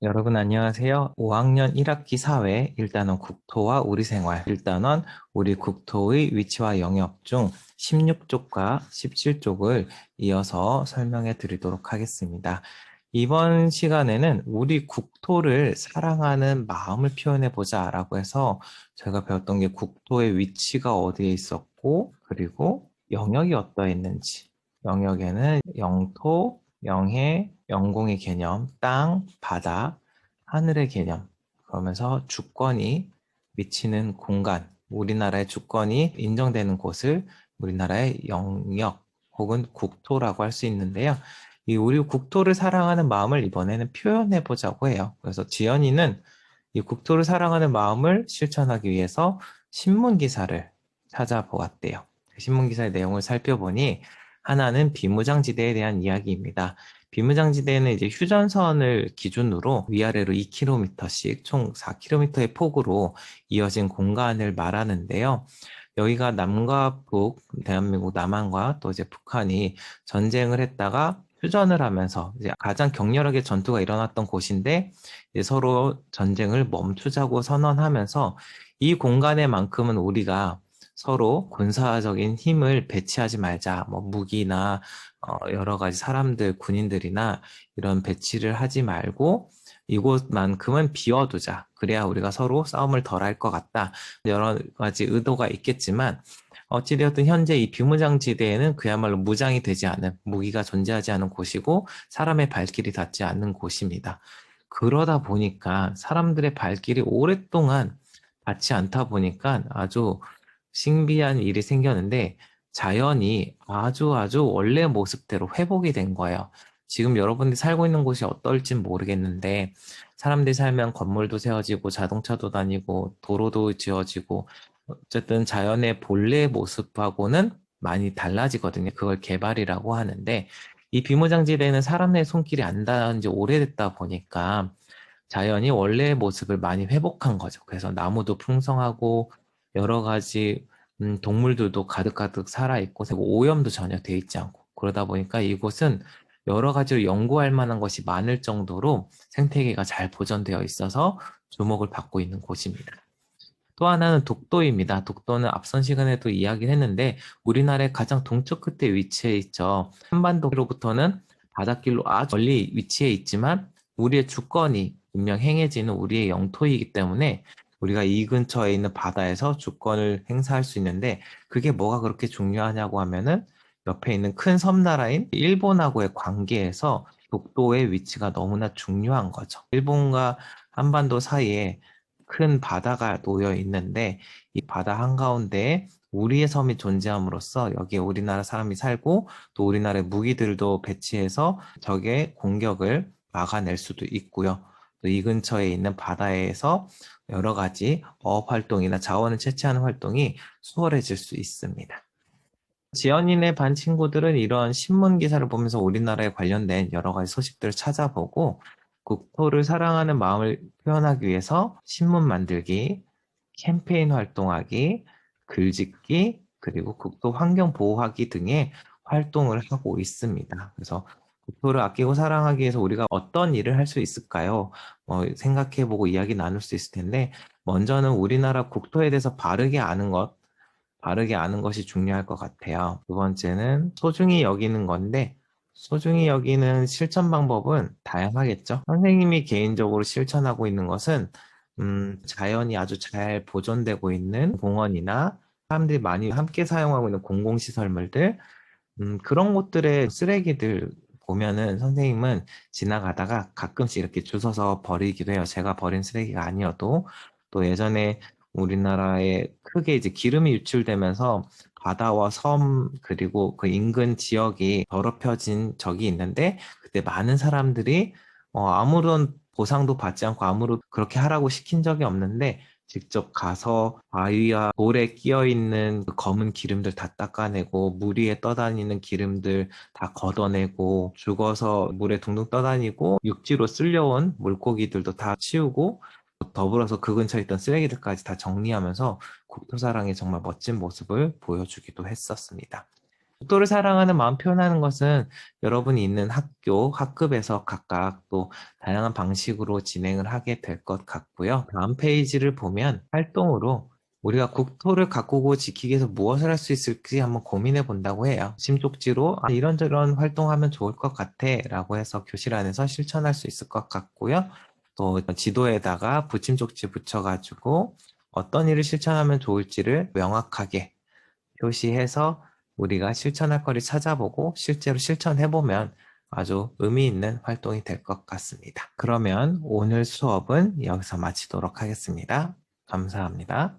여러분 안녕하세요. 5학년 1학기 사회 1단원 국토와 우리 생활 1단원 우리 국토의 위치와 영역 중 16쪽과 17쪽을 이어서 설명해 드리도록 하겠습니다. 이번 시간에는 우리 국토를 사랑하는 마음을 표현해 보자 라고 해서 저희가 배웠던 게 국토의 위치가 어디에 있었고 그리고 영역이 어떠했는지, 영역에는 영토, 영해, 영공의 개념, 땅, 바다, 하늘의 개념, 그러면서 주권이 미치는 공간, 우리나라의 주권이 인정되는 곳을 우리나라의 영역 혹은 국토라고 할 수 있는데요. 이 우리 국토를 사랑하는 마음을 이번에는 표현해 보자고 해요. 그래서 지연이는 이 국토를 사랑하는 마음을 실천하기 위해서 신문 기사를 찾아보았대요. 신문 기사의 내용을 살펴보니 하나는 비무장지대에 대한 이야기입니다. 비무장지대는 이제 휴전선을 기준으로 위아래로 2km씩 총 4km의 폭으로 이어진 공간을 말하는데요. 여기가 남과 북, 대한민국 남한과 또 이제 북한이 전쟁을 했다가 휴전을 하면서 이제 가장 격렬하게 전투가 일어났던 곳인데 이제 서로 전쟁을 멈추자고 선언하면서 이 공간에만큼은 우리가 서로 군사적인 힘을 배치하지 말자. 뭐 무기나 여러 가지 사람들, 군인들이나 이런 배치를 하지 말고 이곳만큼은 비워두자. 그래야 우리가 서로 싸움을 덜 할 것 같다. 여러 가지 의도가 있겠지만 어찌되었든 현재 이 비무장지대에는 그야말로 무장이 되지 않은, 무기가 존재하지 않은 곳이고 사람의 발길이 닿지 않는 곳입니다. 그러다 보니까 사람들의 발길이 오랫동안 닿지 않다 보니까 아주 신비한 일이 생겼는데 자연이 아주 원래 모습대로 회복이 된 거예요. 지금 여러분들이 살고 있는 곳이 어떨진 모르겠는데 사람들이 살면 건물도 세워지고 자동차도 다니고 도로도 지어지고 어쨌든 자연의 본래 모습하고는 많이 달라지거든요. 그걸 개발이라고 하는데 이 비무장지대는 사람의 손길이 안 닿은 지 오래됐다 보니까 자연이 원래의 모습을 많이 회복한 거죠. 그래서 나무도 풍성하고 여러 가지 동물들도 가득가득 살아있고 오염도 전혀 돼 있지 않고 그러다 보니까 이곳은 여러 가지로 연구할 만한 것이 많을 정도로 생태계가 잘 보존되어 있어서 주목을 받고 있는 곳입니다. 또 하나는 독도입니다. 독도는 앞선 시간에도 이야기를 했는데 우리나라의 가장 동쪽 끝에 위치해 있죠. 한반도로부터는 바닷길로 아주 멀리 위치해 있지만 우리의 주권이 분명 행해지는 우리의 영토이기 때문에 우리가 이 근처에 있는 바다에서 주권을 행사할 수 있는데 그게 뭐가 그렇게 중요하냐고 하면은 옆에 있는 큰 섬나라인 일본하고의 관계에서 독도의 위치가 너무나 중요한 거죠. 일본과 한반도 사이에 큰 바다가 놓여 있는데 이 바다 한가운데에 우리의 섬이 존재함으로써 여기에 우리나라 사람이 살고 또 우리나라의 무기들도 배치해서 적의 공격을 막아낼 수도 있고요. 또 이 근처에 있는 바다에서 여러 가지 어업 활동이나 자원을 채취하는 활동이 수월해질 수 있습니다. 지연이네 반 친구들은 이런 신문 기사를 보면서 우리나라에 관련된 여러 가지 소식들을 찾아보고 국토를 사랑하는 마음을 표현하기 위해서 신문 만들기, 캠페인 활동하기, 글짓기, 그리고 국토 환경 보호하기 등의 활동을 하고 있습니다. 그래서 국토를 아끼고 사랑하기 위해서 우리가 어떤 일을 할 수 있을까요? 생각해보고 이야기 나눌 수 있을 텐데, 먼저는 우리나라 국토에 대해서 바르게 아는 것이 중요할 것 같아요. 두 번째는 소중히 여기는 건데, 소중히 여기는 실천 방법은 다양하겠죠. 선생님이 개인적으로 실천하고 있는 것은, 자연이 아주 잘 보존되고 있는 공원이나 사람들이 많이 함께 사용하고 있는 공공시설물들, 그런 곳들의 쓰레기들 보면은 선생님은 지나가다가 가끔씩 이렇게 주워서 버리기도 해요. 제가 버린 쓰레기가 아니어도. 또 예전에 우리나라에 크게 이제 기름이 유출되면서 바다와 섬 그리고 그 인근 지역이 더럽혀진 적이 있는데 그때 많은 사람들이 아무런 보상도 받지 않고 아무런 그렇게 하라고 시킨 적이 없는데 직접 가서 바위와 돌에 끼어 있는 그 검은 기름들 다 닦아내고 물 위에 떠다니는 기름들 다 걷어내고 죽어서 물에 둥둥 떠다니고 육지로 쓸려온 물고기들도 다 치우고 더불어서 그 근처에 있던 쓰레기들까지 다 정리하면서 국토사랑의 정말 멋진 모습을 보여주기도 했었습니다. 국토를 사랑하는 마음 표현하는 것은 여러분이 있는 학교, 학급에서 각각 또 다양한 방식으로 진행을 하게 될 것 같고요. 다음 페이지를 보면 활동으로 우리가 국토를 가꾸고 지키기 위해서 무엇을 할 수 있을지 한번 고민해 본다고 해요. 심쪽지로 이런저런 활동하면 좋을 것 같아 라고 해서 교실 안에서 실천할 수 있을 것 같고요. 또 지도에다가 붙임쪽지 붙여가지고 어떤 일을 실천하면 좋을지를 명확하게 표시해서 우리가 실천할 거리 찾아보고 실제로 실천해보면 아주 의미 있는 활동이 될 것 같습니다. 그러면 오늘 수업은 여기서 마치도록 하겠습니다. 감사합니다.